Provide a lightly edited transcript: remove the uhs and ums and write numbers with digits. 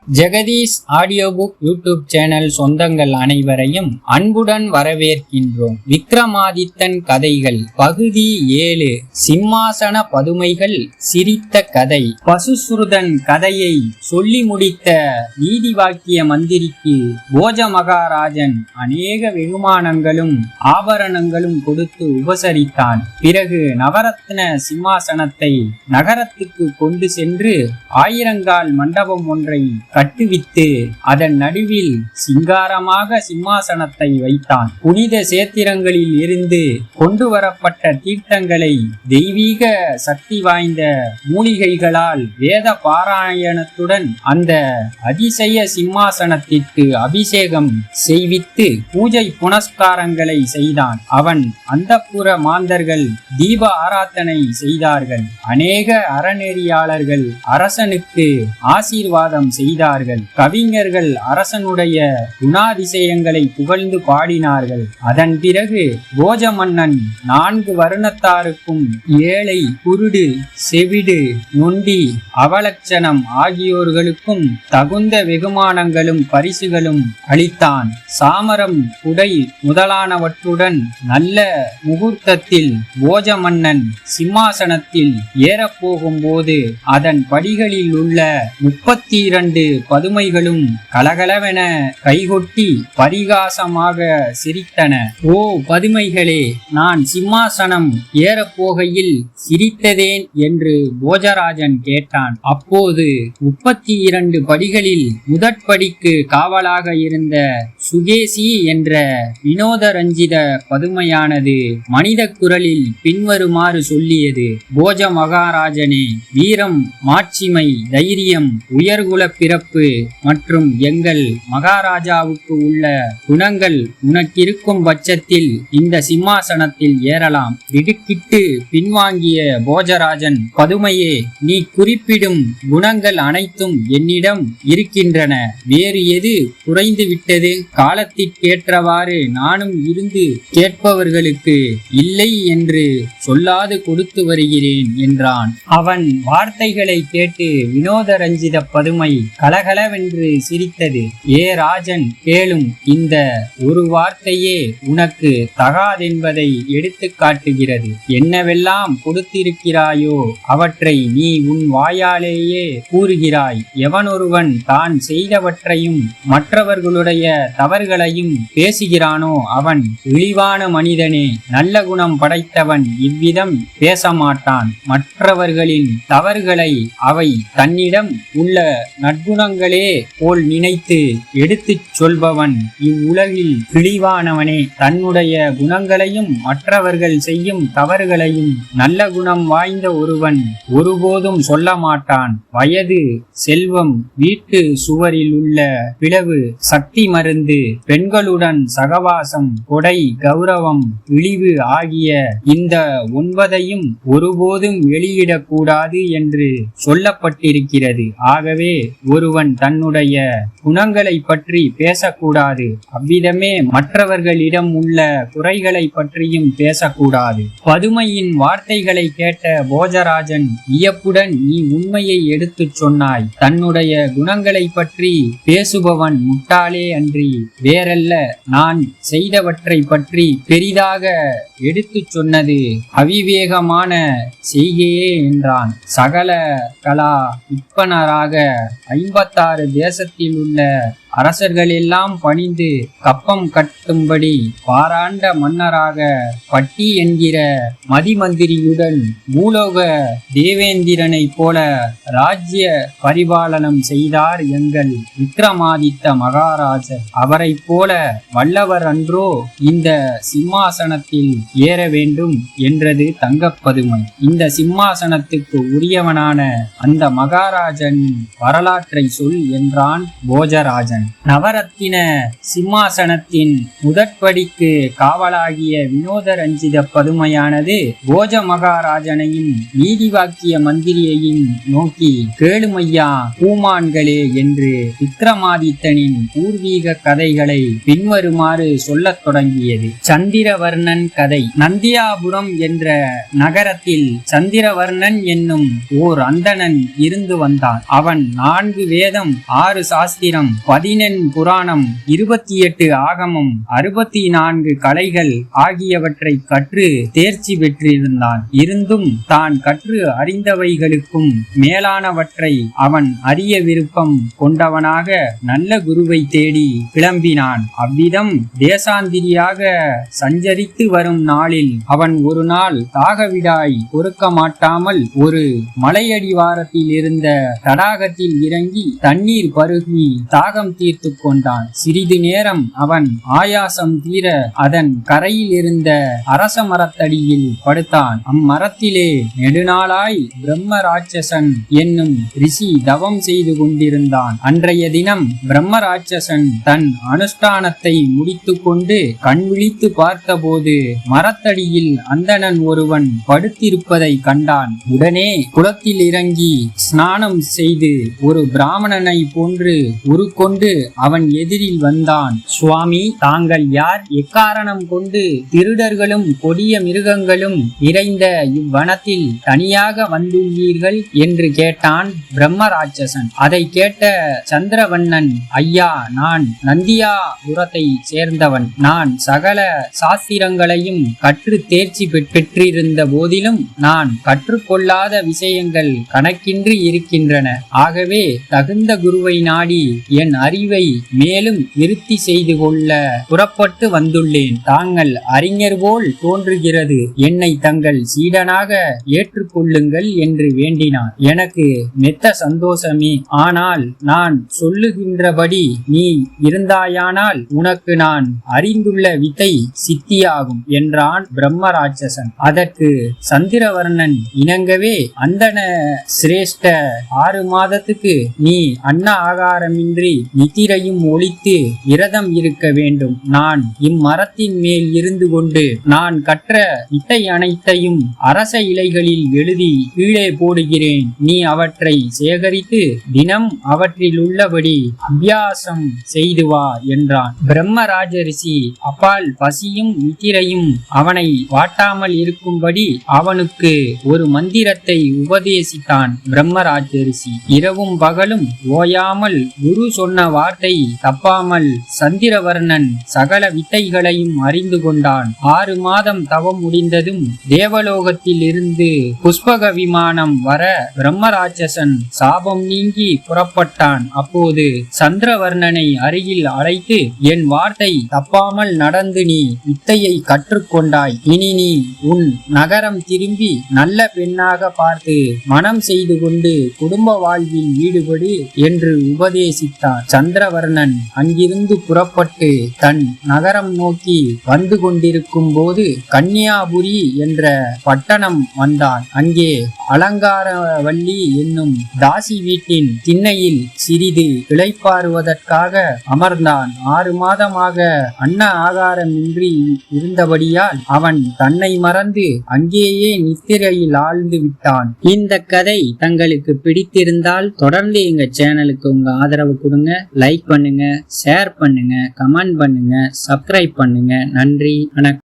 Jagadish audio book YouTube channel சொந்தங்கள் அனைவரையும் அன்புடன் வரவேற்கின்றோம். விக்ரமாதித்தன் கதைகள் பகுதி 7 சிம்மாசன பதுமைகள் சிரித்த கதை. பசுசுருதன் கதையை சொல்லி முடித்த நீதி வாக்கிய மந்திரிக்கு போஜ மகாராஜன் அநேக வெகுமானங்களும் ஆபரணங்களும் கொடுத்து உபசரித்தான். பிறகு நவரத்ன சிம்மாசனத்தை நகரத்துக்கு கொண்டு சென்று ஆயிரங்கால் மண்டபம் ஒன்றை கட்டுவித்து அதன் நடுவில் சிங்காரமாக சிம்மாசனத்தை வைத்தான். புனித சேத்திரங்களில் இருந்து கொண்டு வரப்பட்ட தீர்த்தங்களை தெய்வீக சக்தி வாய்ந்த மூலிகைகளால் வேத பாராயணத்துடன் அந்த அதிசய சிம்மாசனத்திற்கு அபிஷேகம் செய்வித்து பூஜை புனஸ்காரங்களை செய்தான். அவன் அந்தப்புற மாந்தர்கள் தீப ஆராதனை செய்தார்கள். அநேக அறநெறியாளர்கள் அரசனுக்கு ஆசீர்வாதம் செய்தார்கள். கவிஞர்கள் அரசனுடைய குணாதிசயங்களை புகழ்ந்து பாடினார்கள். அதன் பிறகு போஜ மன்னன் 4 வருணத்தாருக்கும் ஏழை, குருடு, செவிடு, நொண்டி, அவலட்சணம் ஆகியோர்களுக்கும் தகுந்த வெகுமானங்களும் பரிசுகளும் அளித்தான். சாமரம், குடை முதலானவற்றுடன் நல்ல முகூர்த்தத்தில் போஜ மன்னன் சிம்மாசனத்தில் ஏறப்போகும் போது அதன் படிகளில் உள்ள 32 பதுமைகளும் கலகலவென கைகொட்டி பரிகாசமாக சிரித்தன. ஓ பதுமைகளே, நான் சிம்மாசனம் ஏறப்போகையில் சிரித்ததேன் என்று போஜராஜன் கேட்டான். அப்போது 32 படிகளில் முதற்படிக்கு காவலாக இருந்த சுகேசி என்ற வினோதரஞ்சித பதுமையானது மனித குரலில் பின்வருமாறு சொல்லியது. போஜ மகாராஜனே, வீரம், மாட்சிமை, தைரியம், உயர்குல பிறப்பு மற்றும் எங்கள் மகாராஜாவுக்கு உள்ள குணங்கள் உனக்கிருக்கும் பட்சத்தில் இந்த சிம்மாசனத்தில் ஏறலாம். திடுக்கிட்டு பின்வாங்கிய போஜராஜன், பதுமையே, நீ குறிப்பிடும் குணங்கள் அனைத்தும் என்னிடம் இருக்கின்றன. வேறு எது குறைந்து விட்டது? காலத்திற்கேற்றவாறு நானும் இருந்து கேட்பவர்களுக்கு இல்லை என்று சொல்லாது கொடுத்து வருகிறேன் என்றான். அவன் வார்த்தைகளை கேட்டு வினோதரஞ்சித பதுமை கலகலவென்று சிரித்தது. ஏ ராஜன், கேளும். இந்த ஒரு வார்த்தையே உனக்கு தகாதென்பதை எடுத்து காட்டுகிறது. என்னவெல்லாம் கொடுத்திருக்கிறாயோ அவற்றை நீ உன் வாயாலேயே கூறுகிறாய். எவனொருவன் தான் செய்தவற்றையும் மற்றவர்களுடைய தவறுகளையும் பேசுகிறானோ அவன் இழிவான மனிதனே. நல்ல குணம் படைத்தவன் இவ்விதம் பேச மாட்டான். மற்றவர்களின் தவறுகளை அவை தன்னிடம் உள்ள நற்குணங்களே போல் நினைத்து எடுத்துச் சொல்பவன் இவ்வுலகில் இழிவானவனே. தன்னுடைய குணங்களையும் மற்றவர்கள் செய்யும் தவறுகளையும் நல்ல குணம் வாய்ந்த ஒருவன் ஒருபோதும் சொல்ல மாட்டான். வயது, செல்வம், வீட்டு சுவரில் உள்ள பிளவு, சக்தி மருந்து, பெண்களுடன் சகவாசம், கொடை, கௌரவம், இழிவு ஆகிய இந்த 9ஐயும் ஒருபோதும் வெளியிடக்கூடாது என்று சொல்லப்பட்டிருக்கிறது. ஆகவே ஒருவன் தன்னுடைய குணங்களை பற்றி பேசக்கூடாது. அவ்விதமே மற்றவர்களிடம் உள்ள குறைகளை பற்றியும் பேசக்கூடாது. பதுமையின் வார்த்தைகளை கேட்ட போஜராஜன் வியப்புடன், நீ உண்மையை எடுத்துச் சொன்னாய். தன்னுடைய குணங்களை பற்றி பேசுபவன் முட்டாளே அன்றி வேறல்ல. நான் செய்தவற்றை பற்றி பெரிதாக எடுத்துச் சொன்னது அவிவேகமான செய்கையே என்றான். சகல கலா விற்பனராக 56 தேசத்தில் உள்ள அரசர்கள் எல்லாம் பணிந்து கப்பம் கட்டும்படி பாராண்ட மன்னராக பட்டி என்கிற மதிமந்திரியுடன் பூலோக தேவேந்திரனை போல ராஜ்ய பரிபாலனம் செய்தார் எங்கள் விக்ரமாதித்த மகாராஜர். அவரை போல வல்லவர் அன்றோ இந்த சிம்மாசனத்தில் ஏற வேண்டும் என்றது தங்கப்பதுமை. இந்த சிம்மாசனத்துக்கு உரியவனான அந்த மகாராஜனின் வரலாற்றை சொல் என்றான் போஜராஜன். நவரத்தின சிம்மாசனத்தின் முதற்படிக்கு காவலாகிய வினோதரஞ்சித பதுமையானது போஜ மகாராஜனையும் நீதி வாக்கிய மந்திரியையும் நோக்கி, கேளுமையா பூமான்களே என்று விக்ரமாதித்தனின் பூர்வீக கதைகளை பின்வருமாறு சொல்லத் தொடங்கியது. சந்திரவர்ணன் கதை. கதை. நந்தியாபுரம் என்ற நகரத்தில் சந்திரவர்ணன் என்னும் ஓர் அந்தணன் இருந்து வந்தான். அவன் 4 வேதம், 6 சாஸ்திரம், 14 புராணம், 28 ஆகமம், 64 கலைகள் ஆகியவற்றை கற்று தேர்ச்சி பெற்றிருந்தான். இருந்தும் தான் கற்று அறிந்தவைகளுக்கும் மேலானவற்றை அவன் அறிய விருப்பம் கொண்டவனாக நல்ல குருவை தேடி கிளம்பினான். அவ்விதம் தேசாந்திரியாக சஞ்சரித்து வரும் நாளில் அவன் ஒரு நாள் தாகவிடாய் பொறுக்க மாட்டாமல் ஒரு மலையடிவாரத்தில் இருந்த தடாகத்தில் இறங்கி தண்ணீர் பருகி தாகம் தீர்த்து கொண்டான். சிறிது நேரம் அவன் ஆயாசம் தீர அதன் கரையில் இருந்த அரச மரத்தடியில் படுத்தான். அம்மரத்திலே நெடுநாளாய் பிரம்ம ராட்சசன் என்னும் ரிஷி தவம் செய்து கொண்டிருந்தான். அன்றைய தினம் பிரம்ம ராட்சசன் தன் அனுஷ்டானத்தை முடித்து கொண்டு கண் விழித்து பார்த்தபோது மரத்தடியில் அந்தணன் ஒருவன் படுத்திருப்பதை கண்டான். உடனே குளத்தில் இறங்கி ஸ்நானம் செய்து ஒரு பிராமணனை போன்று உருக்கொண்டு அவன் எதிரில் வந்தான். சுவாமி, தாங்கள் யார்? எக்காரணம் கொண்டு திருடர்களும் கொடிய மிருகங்களும் நிறைந்த இவ்வனத்தில் தனியாக வந்துள்ளீர்கள் என்று கேட்டான் பிரம்ம ராட்சசன். அதை கேட்ட சந்திரவண்ணன், ஐயா, நான் நந்தியாபுரத்தை சேர்ந்தவன். நான் சகல சாஸ்திரங்களையும் கற்று தேர்ச்சி பெற்றிருந்த போதிலும் நான் கற்றுக்கொள்ளாத விஷயங்கள் கணக்கின்றி இருக்கின்றன. ஆகவே தகுந்த குருவை நாடி என் அறிவை மேலும் விருத்தி செய்து கொள்ள புறப்பட்டு வந்துள்ளேன். தாங்கள் அறிஞர் போல் தோன்றுகிறது. என்னை தங்கள் சீடனாக ஏற்றுக்கொள்ளுங்கள் என்று வேண்டினான். எனக்கு மெத்த சந்தோஷமே. ஆனால் நான் சொல்லுகின்றபடி நீ இருந்தாயானால் உனக்கு நான் அறிந்துள்ள வித்தை சித்தியாகும் என்றான் பிரம்ம ராட்சசன். அதற்கு சந்திரவர்ணன் இணங்கவே, அந்தன சிரேஷ்ட 6 மாதத்துக்கு நீ அன்ன ஆகாரமின்றி நித்திரையும் ஒழித்து விரதம் இருக்க வேண்டும். நான் இம்மரத்தின் மேல் இருந்து கொண்டு நான் கற்ற வித்தை அனைத்தையும் அரச இலைகளில் எழுதி கீழே போடுகிறேன். நீ அவற்றை சேகரித்து தினம் அவற்றில் உள்ளபடி அபியாசம் செய்து வா என்றான். பிரம்மராஜ ரிஷி அப்பால் பசியும் நித்திரையும் அவனை வாட்டாமல் இருக்கும்படி அவனுக்கு ஒரு மந்திரத்தை உபதேசித்தான். பிரம்மராஜ ரிஷி இரவும் பகலும் ஓயாமல் குரு சொன்ன வார்த்தை தப்பாமல் சந்திரவர்ணன் சகல வித்தைகளையும் அறிந்து கொண்டான். 6 மாதம் தவம் முடிந்ததும் தேவலோகத்தில் இருந்து புஷ்பக விமானம் வர பிரம்மராட்சசன் சாபம் நீங்கி புறப்பட்டான். அப்போது சந்திரவர்ணனை அருகில் அழைத்து, என் வார்த்தை தப்பாமல் நடந்து நீ வித்தையை கற்றுக்கொண்டாய். இனி நீ உன் நகரம் திரும்பி நல்ல பெண்ணாக பார்த்து மனம் செய்து கொண்டு குடும்ப வாழ்வில் ஈடுபடு என்று உபதேசித்தார். சந்திரவர்ணன் அங்கிருந்து புறப்பட்டு தன் நகரம் நோக்கி வந்து கொண்டிருக்கும் போது கன்னியாபுரி என்ற பட்டணம் வந்தான். அங்கே அலங்காரவல்லி என்னும் தாசி வீட்டின் திண்ணையில் சிறிது இளைப்பாறுவதற்காக அமர்ந்தான். 6 மாதமாக அன்ன ஆகாரமின்றி இருந்தபடியால் அவன் தன்னை மறந்து அங்கேயே நித்திரையில் ஆழ்ந்து விட்டான். இந்த கதை தங்களுக்கு பிடித்திருந்தால் தொடர்ந்து எங்க சேனலுக்கு உங்க ஆதரவு கொடுங்க. லைக் பண்ணுங்க, ஷேர் பண்ணுங்க, கமெண்ட் பண்ணுங்க, சப்ஸ்கிரைப் பண்ணுங்க. நன்றி, வணக்கம்.